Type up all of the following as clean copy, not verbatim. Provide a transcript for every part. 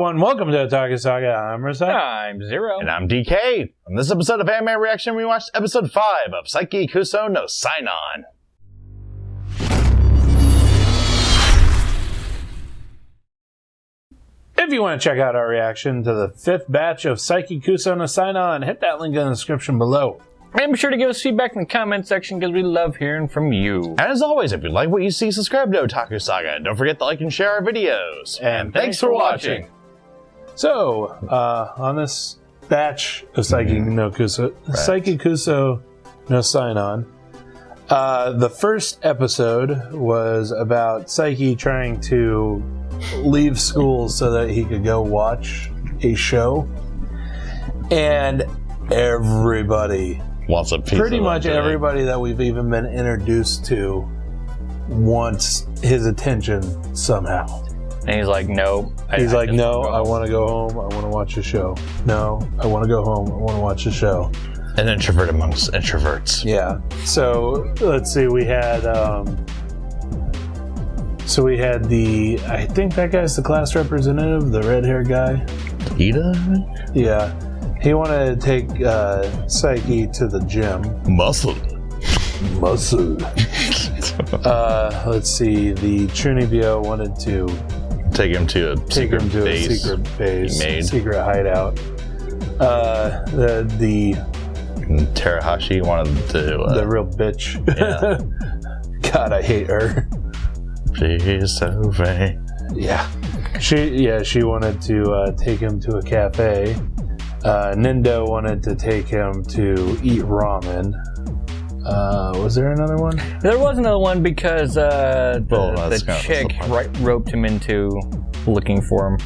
everyone, welcome to Otaku Saga. I'm Risa. I'm Zero. And I'm DK. On this episode of Anime Reaction, we watched episode 5 of Saiki Kusuo no Psi nan. If you want to check out our reaction to the 5th batch of Saiki Kusuo no Psi nan, hit that link in the description below. And be sure to give us feedback in the comment section because we love hearing from you. And as always, if you like what you see, subscribe to Otaku Saga. And don't forget to like and share our videos. And thanks for watching. So, on this batch of Saiki Kusuo no Psi nan, the first episode was about Saiki trying to leave school so that he could go watch a show. And everybody, wants a piece pretty much everybody that we've even been introduced to wants his attention somehow. And he's like, no. He's like, no, I want to go home. I want to watch a show. No, I want to go home. I want to watch a show. An introvert amongst introverts. Yeah. So let's see. We had I think that guy's the class representative, the red hair guy. Ida? Yeah. He wanted to take Saiki to the gym. Muscle. Let's see. The Chunibyo wanted to take him to a secret base, secret hideout. The Terahashi wanted to the real bitch. Yeah. God, I hate her. She's so vain. Yeah. She wanted to take him to a cafe. Nindo wanted to take him to eat ramen. Was there another one? There was another one because the chick roped him into looking for him.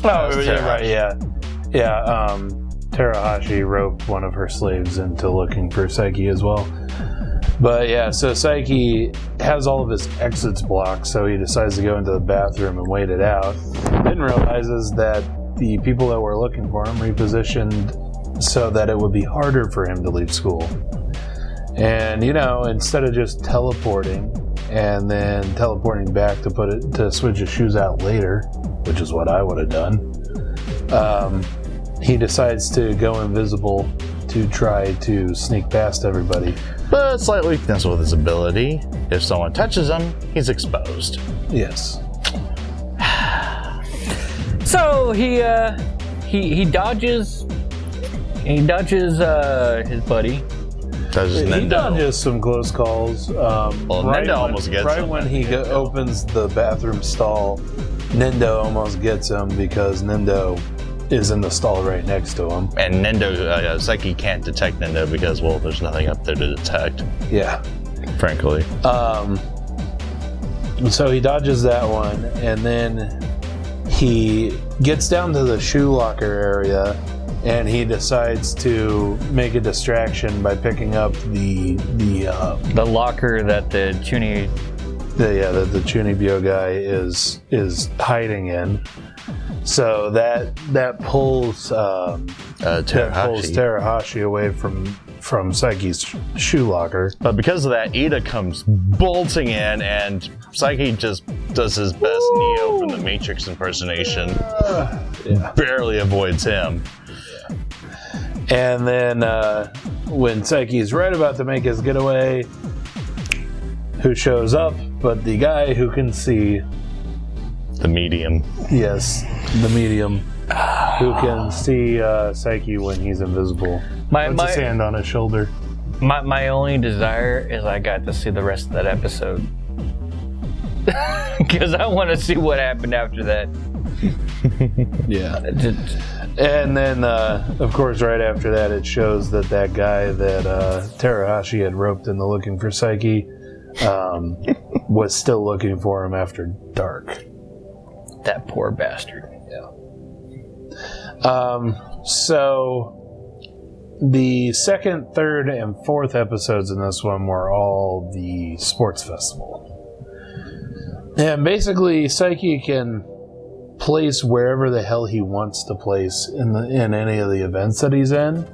Oh, yeah, right, yeah. Yeah, Terahashi roped one of her slaves into looking for Saiki as well. But yeah, so Saiki has all of his exits blocked, so he decides to go into the bathroom and wait it out. Then realizes that the people that were looking for him repositioned so that it would be harder for him to leave school. And instead of just teleporting and then teleporting back to switch his shoes out later, which is what I would have done, he decides to go invisible to try to sneak past everybody. But slight weakness with his ability. If someone touches him, he's exposed. Yes. So he dodges his buddy. He dodges some close calls. Nindo almost gets him. Right when he opens the bathroom stall, Nindo almost gets him because Nindo is in the stall right next to him. And Saiki can't detect Nindo because, well, there's nothing up there to detect. Yeah. Frankly. So he dodges that one, and then he gets down to the shoe locker area, and he decides to make a distraction by picking up the locker that the Chunibyo guy is hiding in. So that pulls Terahashi away from Saiki's shoe locker. But because of that, Ida comes bolting in, and Saiki just does his best Neo from the Matrix impersonation. Barely avoids him. And then when Saiki's right about to make his getaway, who shows up but the guy who can see? The medium. Yes, the medium. Who can see Saiki when he's invisible. Puts his hand on his shoulder. My only desire is I got to see the rest of that episode. Because I want to see what happened after that. Yeah. And then, of course, right after that, it shows that guy that Terahashi had roped into looking for Saiki was still looking for him after dark. That poor bastard. Yeah. So the second, third, and fourth episodes in this one were all the sports festival. And basically, Saiki can place wherever the hell he wants to place in any of the events that he's in.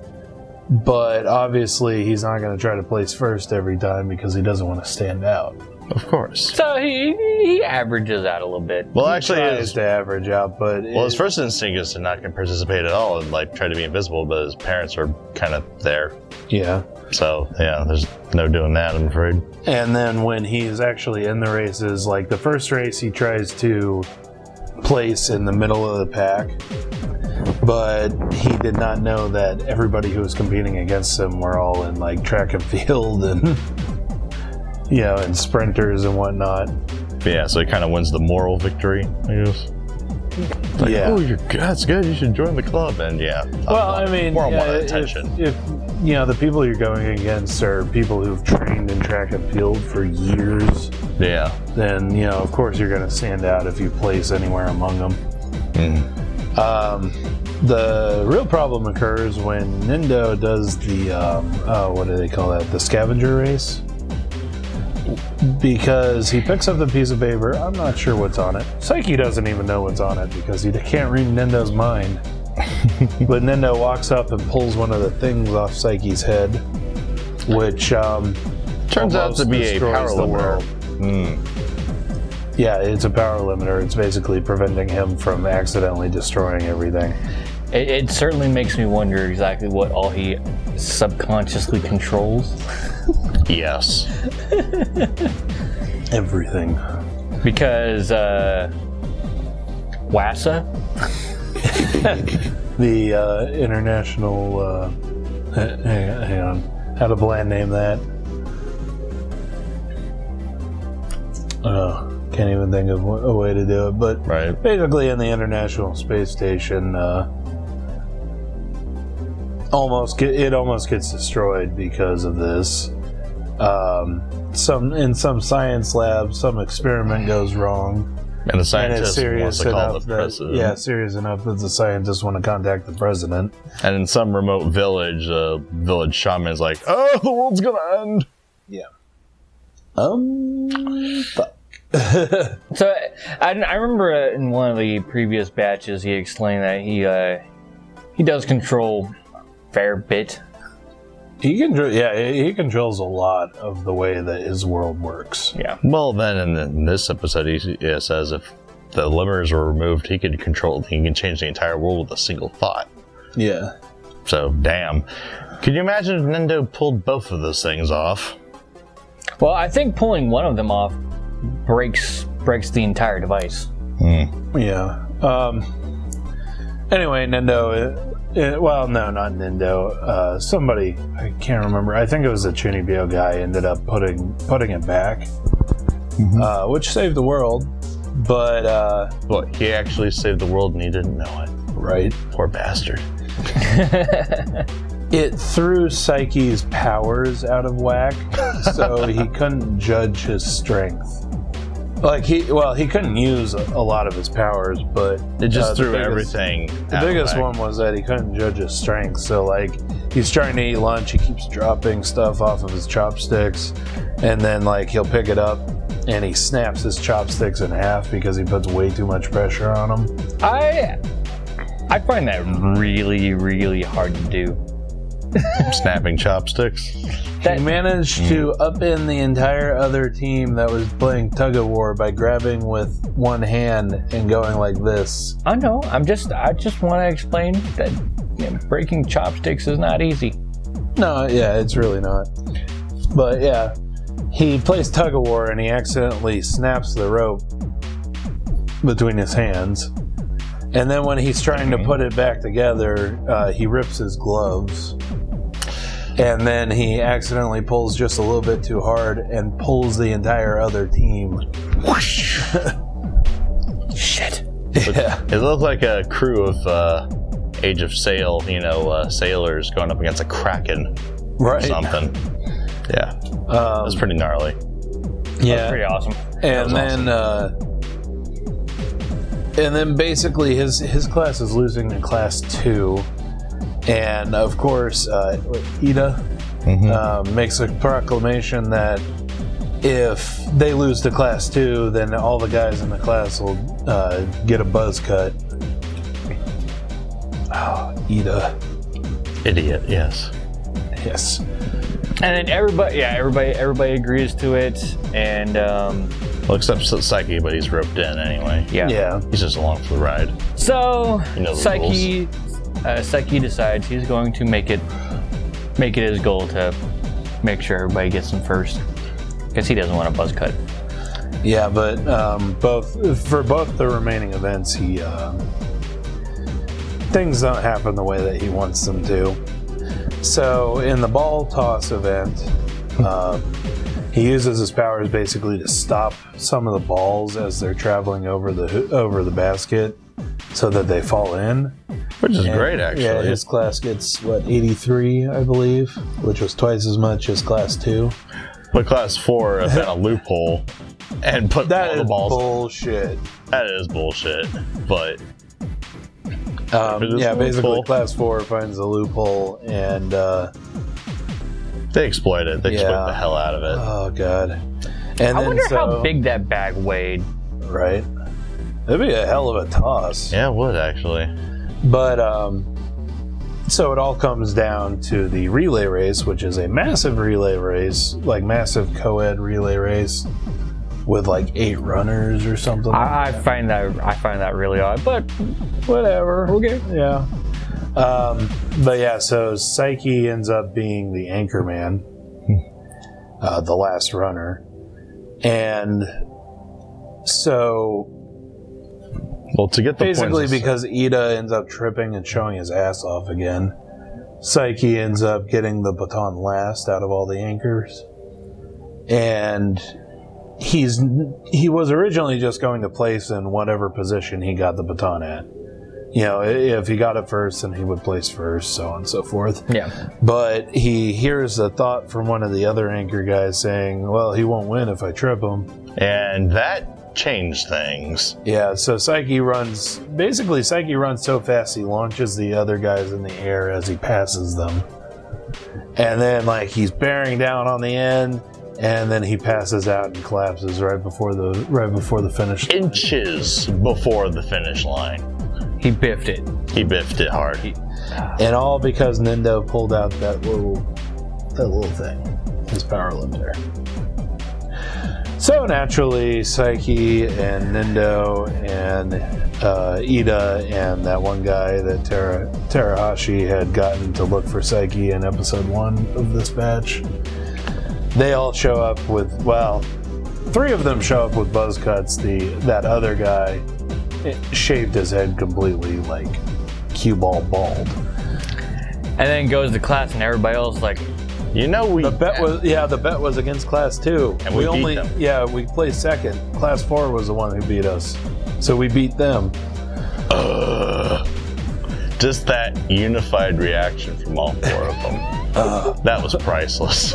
But obviously, he's not going to try to place first every time because he doesn't want to stand out. Of course. So he averages out a little bit. Well, actually, He tries to average out, but his first instinct is to not participate at all and like try to be invisible, but his parents are kind of there. Yeah. So yeah, there's no doing that, I'm afraid. And then when he's actually in the races, like the first race, he tries to place in the middle of the pack, but he did not know that everybody who was competing against him were all in like track and field and and sprinters and whatnot. Yeah, so he kind of wins the moral victory, I guess. Like, oh, you're good. That's good. You should join the club. And well, I mean, more attention. If the people you're going against are people who've trained in track and field for years, then of course you're going to stand out if you place anywhere among them. The real problem occurs when Nindo does the what do they call that? The scavenger race. Because he picks up the piece of paper, I'm not sure what's on it. Saiki doesn't even know what's on it because he can't read Nindo's mind. But Nindo walks up and pulls one of the things off Saiki's head, which turns out to be a power limiter. Yeah, it's a power limiter. It's basically preventing him from accidentally destroying everything. It certainly makes me wonder exactly what all he subconsciously controls. Yes. Everything. Because WASA? The international hang on. How to bland name that? Can't even think of a way to do it, but basically in the International Space Station almost gets destroyed because of this. In some science lab, some experiment goes wrong, and the scientist wants to call the president. Serious enough that the scientists want to contact the president. And in some remote village, village shaman's like, "Oh, the world's gonna end." Yeah. Fuck. So I remember in one of the previous batches, he explained that he does control a fair bit. He controls a lot of the way that his world works. Yeah. Well, then in this episode, he says if the limiters were removed, he can change the entire world with a single thought. Yeah. So, damn. Could you imagine if Nindo pulled both of those things off? Well, I think pulling one of them off breaks the entire device. Yeah. Anyway, Nindo. Well, no, not Nindo. Somebody, I can't remember. I think it was a Chunibyo guy ended up putting it back, which saved the world. But he actually saved the world and he didn't know it. Right? Poor bastard. It threw Saiki's powers out of whack, so he couldn't judge his strength. Like he couldn't use a lot of his powers, but it just threw everything. The biggest one was that he couldn't judge his strength. So like he's trying to eat lunch, he keeps dropping stuff off of his chopsticks, and then like he'll pick it up and he snaps his chopsticks in half because he puts way too much pressure on them. I find that really, really hard to do. Snapping chopsticks. He managed to upend the entire other team that was playing tug of war by grabbing with one hand and going like this. I know. I just want to explain that breaking chopsticks is not easy. No, yeah, it's really not. But yeah, he plays tug of war and he accidentally snaps the rope between his hands. And then when he's trying to put it back together, he rips his gloves. And then he accidentally pulls just a little bit too hard and pulls the entire other team. Whoosh! Shit. Yeah. It looked like a crew of Age of Sail, sailors going up against a kraken or something. Yeah. That's pretty gnarly. Yeah. That's pretty awesome. And then basically his class is losing to class 2. And of course, Ida makes a proclamation that if they lose to class 2, then all the guys in the class will get a buzz cut. Oh, Ida. Idiot, yes. Yes. And then everybody agrees to it, and Well, except Saiki, but he's roped in anyway. Yeah. He's just along for the ride. So You know the Saiki decides he's going to make it his goal to make sure everybody gets in first, because he doesn't want a buzz cut. Yeah, but for both the remaining events, things don't happen the way that he wants them to. So in the ball toss event, he uses his powers basically to stop some of the balls as they're traveling over the basket, so that they fall in. Which is great, actually. Yeah, his class gets 83, I believe, which was twice as much as class 2. But class 4 found a loophole and put all the balls. Bullshit. That is bullshit. But basically class 4 finds a loophole and they exploit it. They exploit the hell out of it. Oh god. And I wonder how big that bag weighed. Right. That'd be a hell of a toss. Yeah, it would actually. But so it all comes down to the relay race, which is a massive relay race, like massive co-ed relay race with like 8 runners or something. I find that really odd, but whatever. Okay. Yeah. But yeah, so Saiki ends up being the anchor man, the last runner. And so well, to get the basically points, because Ida ends up tripping and showing his ass off again, Saiki ends up getting the baton last out of all the anchors. And he was originally just going to place in whatever position he got the baton at. You know, if he got it first, then he would place first, so on and so forth. Yeah. But he hears a thought from one of the other anchor guys saying, well, he won't win if I trip him. and that changed things. Yeah, so Saiki runs so fast he launches the other guys in the air as he passes them. And then, like, he's bearing down on the end, and then he passes out and collapses right before the finish line. Inches before the finish line. He biffed it. He biffed it hard. And all because Nindo pulled out that little thing, his power limiter. So naturally, Saiki and Nindo and Ida and that one guy that Terahashi had gotten to look for Saiki in episode 1 of this batch, they all show up with, well, 3 of them show up with buzz cuts. That other guy shaved his head completely, like cue ball bald. And then goes to class and everybody else like, the bet was against class 2. And we beat them. Yeah, we placed second. Class 4 was the one who beat us. So we beat them. Just that unified reaction from all 4 of them. That was priceless.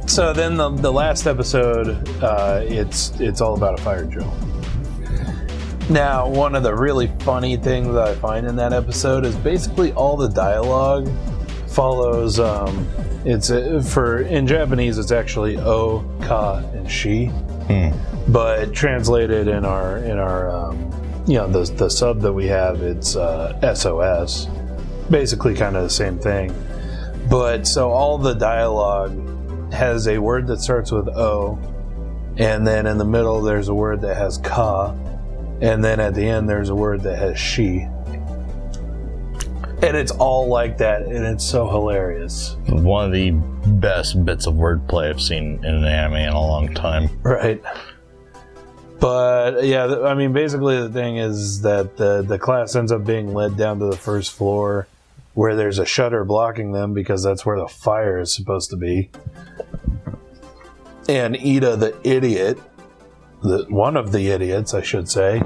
So then the last episode, it's all about a fire drill. Now, one of the really funny things that I find in that episode is basically all the dialogue follows. In Japanese, it's actually o, ka, and shi, but translated in our the sub that we have, it's SOS. Basically, kind of the same thing. But so all the dialogue has a word that starts with O, and then in the middle there's a word that has ka, and then at the end there's a word that has shi. And it's all like that, and it's so hilarious. One of the best bits of wordplay I've seen in an anime in a long time. Right. But yeah, I mean, basically the thing is that the class ends up being led down to the first floor, where there's a shutter blocking them because that's where the fire is supposed to be. And Ida, the idiot, one of the idiots, I should say,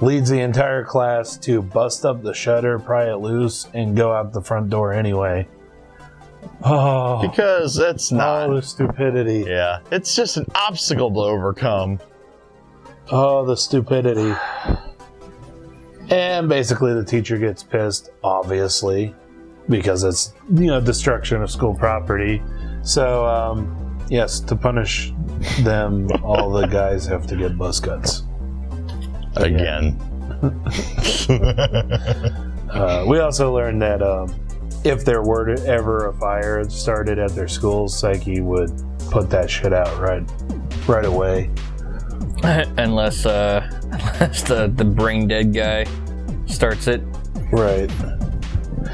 leads the entire class to bust up the shutter, pry it loose, and go out the front door anyway. Oh, Because it's not. the stupidity. Yeah, it's just an obstacle to overcome. Oh, the stupidity. And basically the teacher gets pissed, obviously, because it's, destruction of school property. So, yes, to punish them, all the guys have to get buzz cuts. Again. We also learned that if there were to ever a fire started at their schools, Saiki would put that shit out right away. unless the brain dead guy starts it. Right.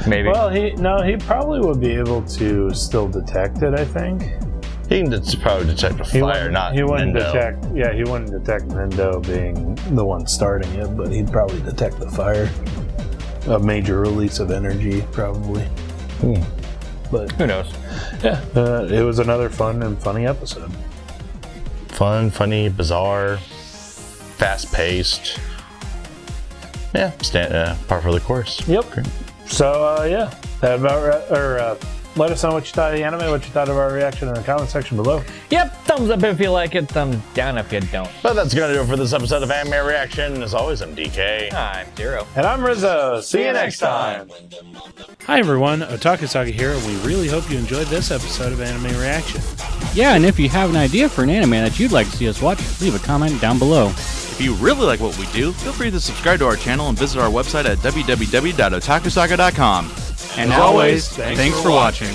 Maybe. Well, he probably would be able to still detect it, I think. He can probably detect a fire, He wouldn't Nendo. detect Nendo being the one starting it, but he'd probably detect the fire. A major release of energy, probably. But Who knows? yeah, it was another fun and funny episode. Fun, funny, bizarre, fast-paced. Yeah, par for the course. Yep. Great. So yeah, that about let us know what you thought of the anime, what you thought of our reaction in the comment section below. Yep, thumbs up if you like it, thumbs down if you don't. But that's gonna do it for this episode of Anime Reaction. As always, I'm DK. I'm Zero. And I'm Rizzo. See you next time. Hi everyone, Otaku Saga here, and we really hope you enjoyed this episode of Anime Reaction. Yeah, and if you have an idea for an anime that you'd like to see us watch, leave a comment down below. If you really like what we do, feel free to subscribe to our channel and visit our website at www.otakusaga.com. And as always, thanks for watching.